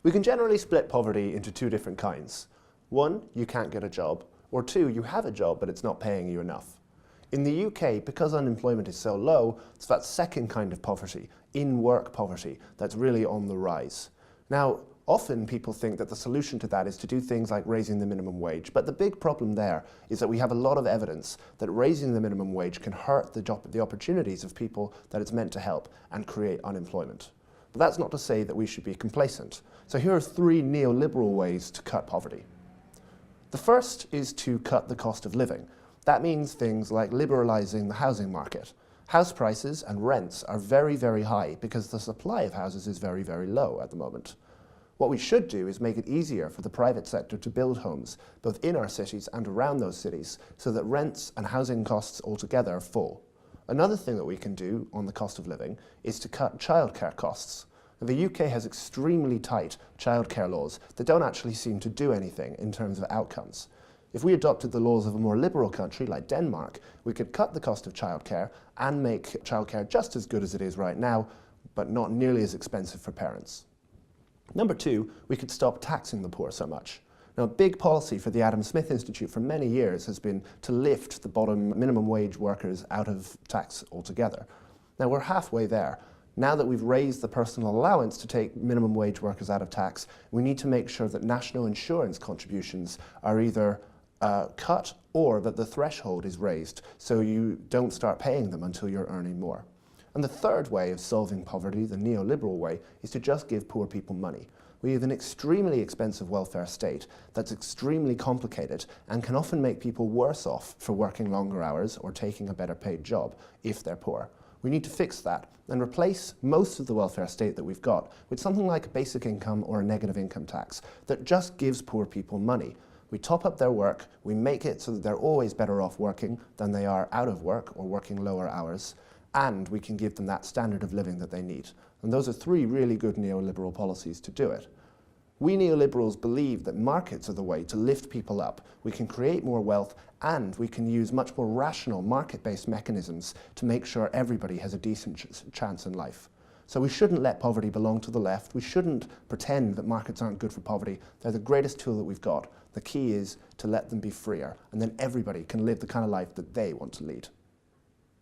We can generally split poverty into two different kinds. One, you can't get a job, or two, you have a job but it's not paying you enough. In the UK, because unemployment is so low, it's that second kind of poverty, in-work poverty, that's really on the rise. Now, often people think that the solution to that is to do things like raising the minimum wage, but the big problem there is that we have a lot of evidence that raising the minimum wage can hurt the opportunities of people that it's meant to help and create unemployment. But that's not to say that we should be complacent. So here are three neoliberal ways to cut poverty. The first is to cut the cost of living. That means things like liberalising the housing market. House prices and rents are very, very high because the supply of houses is very, very low at the moment. What we should do is make it easier for the private sector to build homes, both in our cities and around those cities, so that rents and housing costs altogether fall. Another thing that we can do on the cost of living is to cut childcare costs. The UK has extremely tight childcare laws that don't actually seem to do anything in terms of outcomes. If we adopted the laws of a more liberal country like Denmark, we could cut the cost of childcare and make childcare just as good as it is right now, but not nearly as expensive for parents. Number two, we could stop taxing the poor so much. Now, a big policy for the Adam Smith Institute for many years has been to lift the bottom minimum wage workers out of tax altogether. Now, we're halfway there. Now that we've raised the personal allowance to take minimum wage workers out of tax, we need to make sure that national insurance contributions are either cut or that the threshold is raised so you don't start paying them until you're earning more. And the third way of solving poverty, the neoliberal way, is to just give poor people money. We have an extremely expensive welfare state that's extremely complicated and can often make people worse off for working longer hours or taking a better paid job if they're poor. We need to fix that and replace most of the welfare state that we've got with something like a basic income or a negative income tax that just gives poor people money. We top up their work, we make it so that they're always better off working than they are out of work or working lower hours, and we can give them that standard of living that they need. And those are three really good neoliberal policies to do it. We neoliberals believe that markets are the way to lift people up. We can create more wealth and we can use much more rational market-based mechanisms to make sure everybody has a decent chance in life. So we shouldn't let poverty belong to the left. We shouldn't pretend that markets aren't good for poverty. They're the greatest tool that we've got. The key is to let them be freer, and then everybody can live the kind of life that they want to lead.